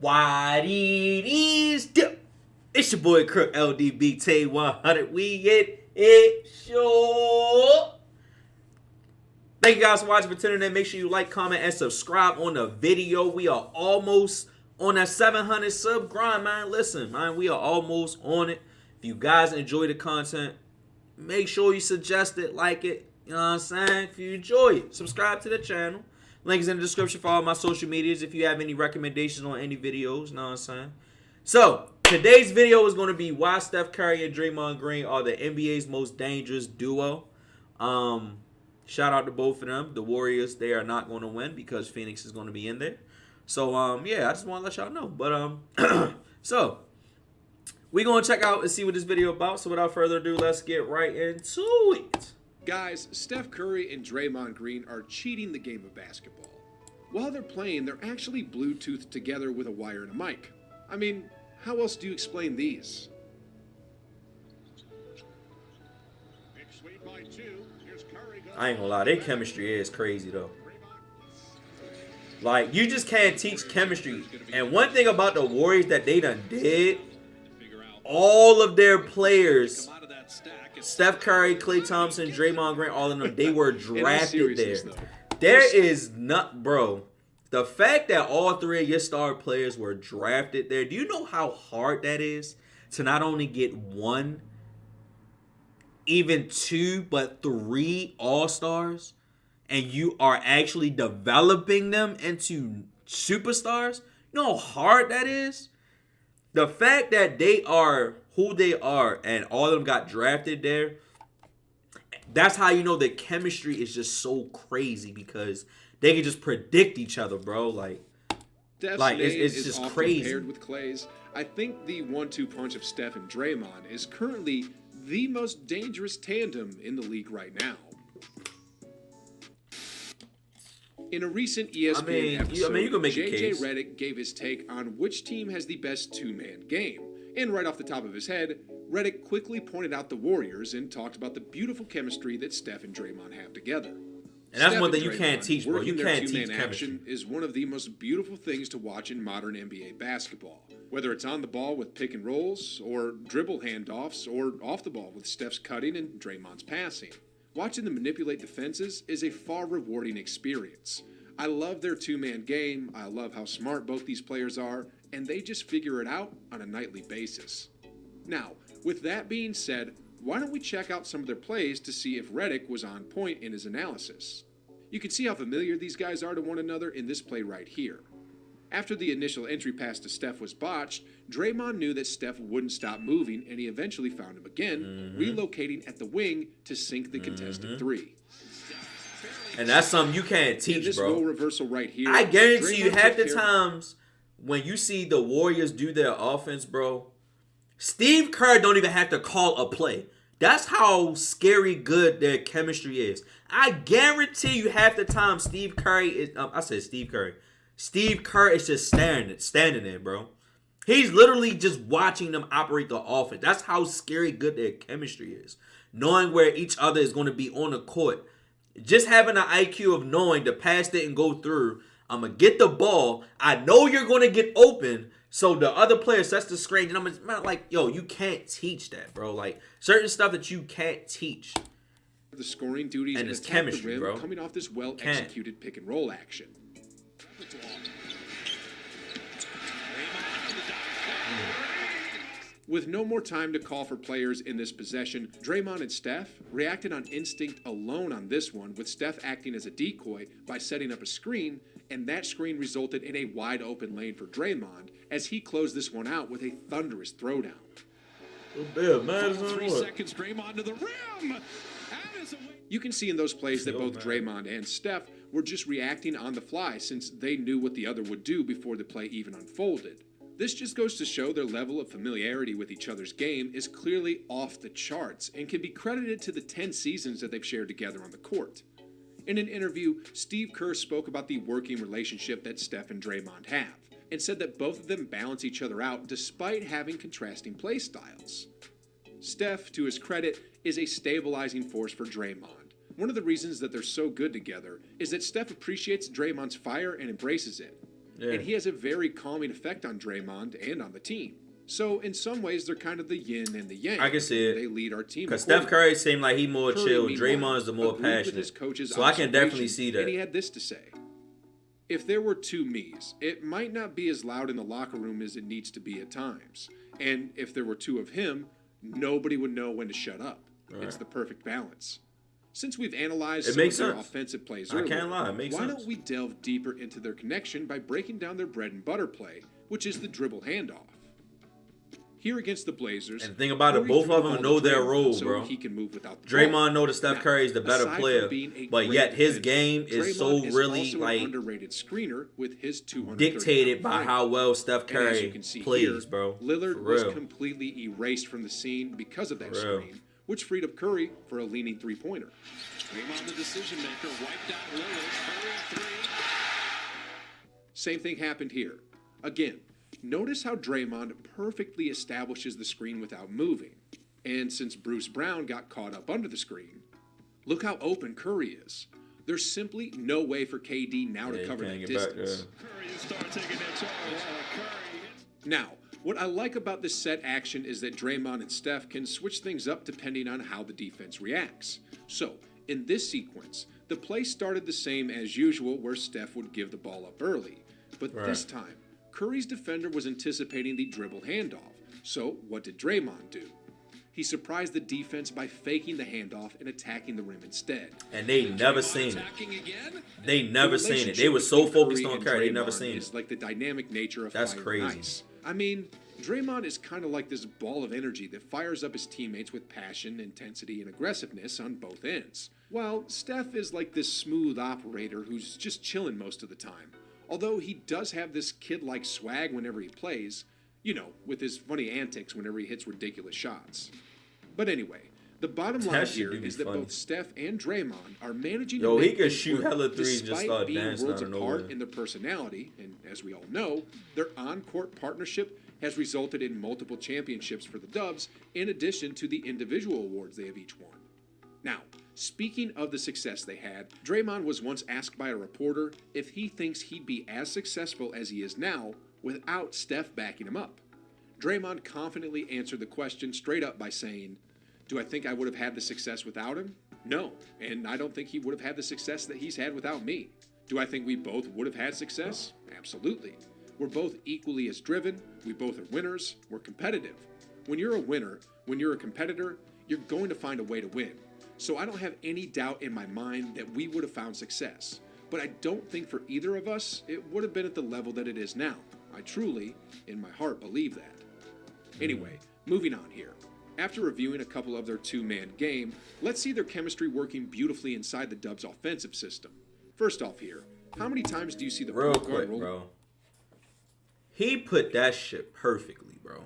Why these dip? It's your boy Crook LDBT 100. We get it sure. Thank you guys for watching. For tuning in, make sure you like, comment, and subscribe on the video. We are almost on that 700 sub grind, man. Listen, man, we are almost on it. If you guys enjoy the content, make sure you suggest it, like it. You know what I'm saying? If you enjoy it, subscribe to the channel. Link is in the description for all my social medias if you have any recommendations on any videos. You know what I'm saying? So, today's video is going to be why Steph Curry and Draymond Green are the NBA's most dangerous duo. Shout out to both of them. The Warriors, they are not going to win because Phoenix is going to be in there. So, yeah, I just want to let y'all know. But, so, we're going to check out and see what this video about. So, without further ado, let's get right into it. Guys, Steph Curry and Draymond Green are cheating the game of basketball. While they're playing, they're actually Bluetoothed together with a wire and a mic. I mean, how else do you explain these? I ain't gonna lie, their chemistry is crazy though. Like, you just can't teach chemistry. And one thing about the Warriors that they done did, all of their players, Steph Curry, Klay Thompson, Draymond Green, all of them, they were drafted there. There is not, bro. The fact that all three of your star players were drafted there, do you know how hard that is to not only get one, even two, but three all-stars, and you are actually developing them into superstars? You know how hard that is? The fact that they are who they are and all of them got drafted there, that's how you know the chemistry is just so crazy because they can just predict each other, bro. Like it's just crazy. Paired with Klay's, I think the 1-2 punch of Steph and Draymond is currently the most dangerous tandem in the league right now. In a recent ESPN episode, you can make a JJ case. Redick gave his take on which team has the best two-man game. And right off the top of his head, Redick quickly pointed out the Warriors and talked about the beautiful chemistry that Steph and Draymond have together. And that's one thing you can't teach, bro. You can't teach chemistry. Action is one of the most beautiful things to watch in modern NBA basketball. Whether it's on the ball with pick and rolls, or dribble handoffs, or off the ball with Steph's cutting and Draymond's passing. Watching them manipulate defenses is a far rewarding experience. I love their two-man game, I love how smart both these players are, and they just figure it out on a nightly basis. Now, with that being said, why don't we check out some of their plays to see if Redick was on point in his analysis? You can see how familiar these guys are to one another in this play right here. After the initial entry pass to Steph was botched, Draymond knew that Steph wouldn't stop moving, and he eventually found him again, relocating at the wing to sink the contested three. And that's something you can't teach, in this bro. role reversal right here, I guarantee you, Draymond half the took care- times when you see the Warriors do their offense, bro, Steve Kerr don't even have to call a play. That's how scary good their chemistry is. I guarantee you half the time Steve Curry is... Steve Kerr is just standing there, bro. He's literally just watching them operate the offense. That's how scary good their chemistry is. Knowing where each other is going to be on the court. Just having an IQ of knowing the pass didn't go through. I'm going to get the ball. I know you're going to get open. So the other player sets the screen. And I'm like, yo, you can't teach that, bro. Like, certain stuff that you can't teach. The scoring duties and and it's attack chemistry, the rim bro. coming off this well-executed pick and roll action. With no more time to call for players in this possession, Draymond and Steph reacted on instinct alone on this one, with Steph acting as a decoy by setting up a screen, and that screen resulted in a wide open lane for Draymond as he closed this one out with a thunderous throwdown. 3 seconds, Draymond to the rim. You can see in those plays that both Draymond and Steph were just reacting on the fly since they knew what the other would do before the play even unfolded. This just goes to show their level of familiarity with each other's game is clearly off the charts and can be credited to the 10 seasons that they've shared together on the court. In an interview, Steve Kerr spoke about the working relationship that Steph and Draymond have, and said that both of them balance each other out despite having contrasting play styles. Steph, to his credit, is a stabilizing force for Draymond. One of the reasons that they're so good together is that Steph appreciates Draymond's fire and embraces it. And he has a very calming effect on Draymond and on the team. So in some ways, they're kind of the yin and the yang. I can see it. They lead our team. Because Steph Curry seemed like he more Curry, chill. meanwhile, Draymond is the more agreed with passionate. his coach's So I can definitely observation, see that. And he had this to say. If there were two me's, it might not be as loud in the locker room as it needs to be at times. And if there were two of him, nobody would know when to shut up. Right. It's the perfect balance. Since we've analyzed It some makes of their sense. offensive plays I earlier, can't lie, it makes why sense. don't we delve deeper into their connection by breaking down their bread and butter play, which is the dribble handoff. Here against the Blazers, And the thing about it, Curry both threw of the them ball know to their Draymond role, so bro. he can move without the ball. Draymond know that Steph Now, Curry is the better aside from player, being a but great yet his defender, game is so Draymond is really also an like underrated screener with his 230 dictated by frame. how well Steph And as you Curry can see plays, here, bro. Lillard For was real. completely erased from the scene because of that For real. screen, which freed up Curry for a leaning three-pointer. Draymond, the decision maker, wiped out Lillard. Curry, 3. Same thing happened here. Again, notice how Draymond perfectly establishes the screen without moving. And since Bruce Brown got caught up under the screen, look how open Curry is. There's simply no way for KD now Yeah, to you cover can't that get back distance. Curry is start taking that charge. Curry. Now, what I like about this set action is that Draymond and Steph can switch things up depending on how the defense reacts. So, in this sequence, the play started the same as usual where Steph would give the ball up early. But this time, Curry's defender was anticipating the dribble handoff. So, what did Draymond do? He surprised the defense by faking the handoff and attacking the rim instead. And they never seen it. Attacking again. They never The seen it. They relationship were so between focused on and Curry, they never Draymond seen is it. like the dynamic nature of That's fire crazy. and ice. I mean, Draymond is kind of like this ball of energy that fires up his teammates with passion, intensity, and aggressiveness on both ends. While Steph is like this smooth operator who's just chilling most of the time. Although he does have this kid-like swag whenever he plays, you know, with his funny antics whenever he hits ridiculous shots. But anyway, the bottom line That shit here do be is that funny. both Steph and Draymond are managing Yo, to he make could things shoot work hella threes and just despite start being dancing worlds out of apart nowhere. in their personality, and as we all know, their on-court partnership has resulted in multiple championships for the Dubs, in addition to the individual awards they have each won. Now, speaking of the success they had, Draymond was once asked by a reporter if he thinks he'd be as successful as he is now without Steph backing him up. Draymond confidently answered the question straight up by saying, "Do I think I would have had the success without him? No, and I don't think he would have had the success that he's had without me. Do I think we both would have had success? Absolutely. We're both equally as driven, we both are winners, we're competitive. When you're a winner, when you're a competitor, you're going to find a way to win. So I don't have any doubt in my mind that we would have found success. But I don't think for either of us, it would have been at the level that it is now. I truly, in my heart, believe that." Anyway, moving on here. After reviewing a couple of their two-man game, let's see their chemistry working beautifully inside the Dubs' offensive system. First off here, how many times do you see the Real point guard quick, roll? bro. He put that shit perfectly, bro.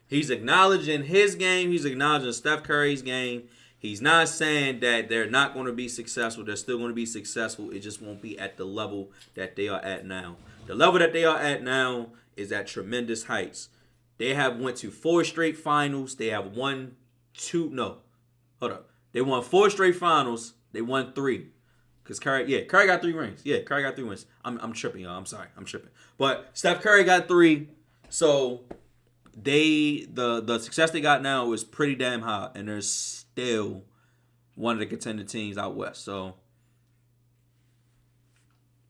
He's acknowledging his game. He's acknowledging Steph Curry's game. He's not saying that they're not going to be successful. They're still going to be successful. It just won't be at the level that they are at now. The level that they are at now is at tremendous heights. They have went to 4 straight finals. They have won 2. No, hold up. They won 4 straight finals. They won 3. Because Curry got 3 rings. Yeah, Curry got 3 wins. I'm tripping, y'all. I'm sorry. I'm tripping. But Steph Curry got 3. So the success they got now is pretty damn high. And they're still one of the contending teams out west. So,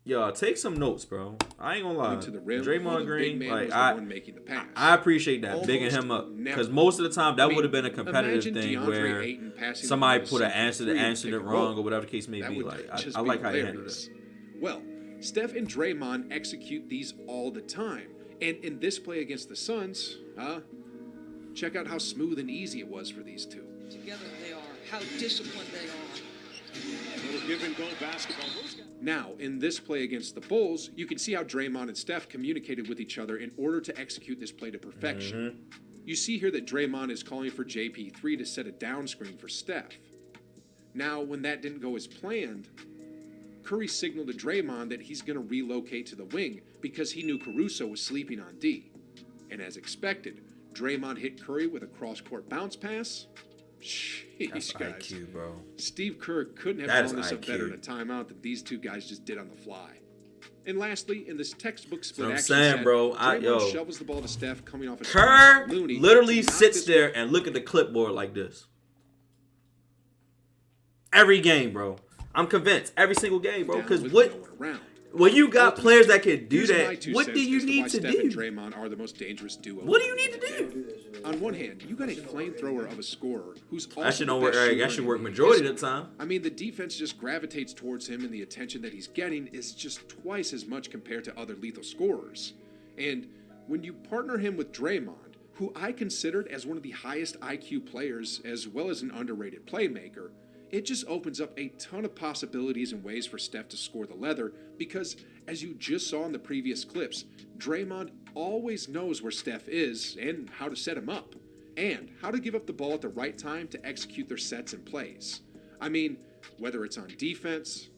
y'all, take some notes, bro. I ain't gonna lie. To the rim, while Draymond the Green, big man like was the one making the pass. I appreciate that, Almost bigging him up. never. Because most of the time, that I mean, would have been a competitive imagine thing DeAndre where Ayton passing the somebody ball to put an Steph answer Curry that in answered pick it and wrong roll. or whatever the case may That be. would Like, just I be like how you handle hilarious. this. Well, Steph and Draymond execute these all the time. And in this play against the Suns, check out how smooth and easy it was for these two. Together they are, how disciplined they are. Little give and go basketball. Now, in this play against the Bulls, you can see how Draymond and Steph communicated with each other in order to execute this play to perfection. You see here that Draymond is calling for JP3 to set a down screen for Steph. Now, when that didn't go as planned, Curry signaled to Draymond that he's going to relocate to the wing because he knew Caruso was sleeping on D. And as expected, Draymond hit Curry with a cross-court bounce pass. Sheesh, That's guys. IQ, bro. Steve Kerr couldn't have That is drawn this up IQ. better in a timeout than these two guys just did on the fly. And lastly, in this textbook split what I'm action saying, set, bro. Draymond shovels the ball to Steph coming off a Kerr Looney literally to knock sits this there and look at the clipboard like this. Every game, bro. I'm convinced. Every single game, bro. down Because with what... no one around. When you got players that can do Here's my that, two what cents do you as to need why to Steph and do? Draymond are the most dangerous duo. What do you need to do? On one hand, you got a flamethrower of a scorer who's also That should the don't work. best shooter That should in work NBA majority of history. the time. I mean, the defense just gravitates towards him, and the attention that he's getting is just twice as much compared to other lethal scorers. And when you partner him with Draymond, who I considered as one of the highest IQ players as well as an underrated playmaker, it just opens up a ton of possibilities and ways for Steph to score the leather because, as you just saw in the previous clips, Draymond always knows where Steph is and how to set him up, and how to give up the ball at the right time to execute their sets and plays. I mean, whether it's on defense...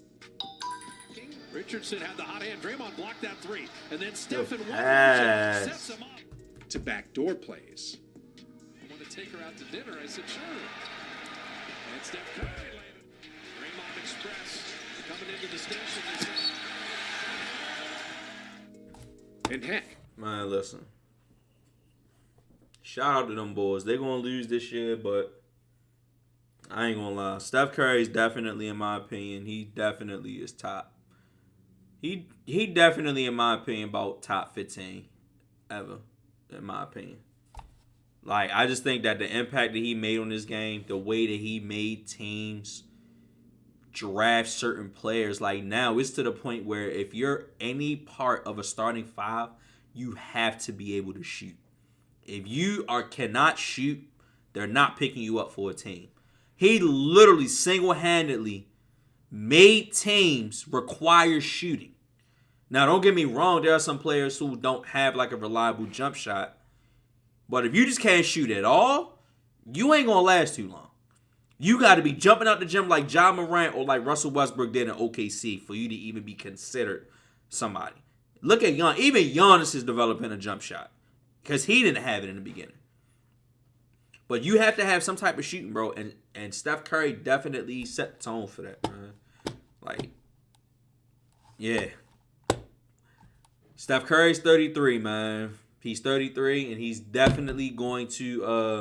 Richardson had the hot hand. Draymond blocked that three. And then Stephen pass. sets him up. to backdoor plays. I want to take her out to dinner. I said, sure. And Steph Curry landed. Draymond Express coming into the station. And heck, Man, listen. Shout out to them boys. They're going to lose this year, but I ain't going to lie. Steph Curry is definitely, in my opinion, he definitely is top. He definitely, in my opinion, about top 15 ever, in my opinion. Like, I just think that the impact that he made on this game, the way that he made teams draft certain players, like now it's to the point where if you're any part of a starting five, you have to be able to shoot. If you cannot shoot, they're not picking you up for a team. He literally single-handedly made teams require shooting. Now, don't get me wrong, there are some players who don't have like a reliable jump shot. But if you just can't shoot at all, you ain't gonna last too long. You got to be jumping out the gym like Ja Morant or like Russell Westbrook did in OKC for you to even be considered somebody. Look at Giannis. Even Giannis is developing a jump shot because he didn't have it in the beginning. But you have to have some type of shooting, bro. And Steph Curry definitely set the tone for that, man. Like, yeah. Steph Curry's 33, man. He's 33, and he's definitely going to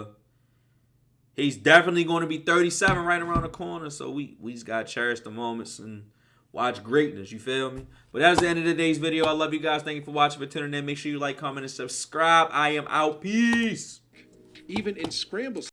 be 37 right around the corner. So we just gotta cherish the moments and watch greatness. You feel me? But that's the end of today's video. I love you guys. Thank you for watching, for tuning in. Make sure you like, comment, and subscribe. I am out. Peace. even in scramble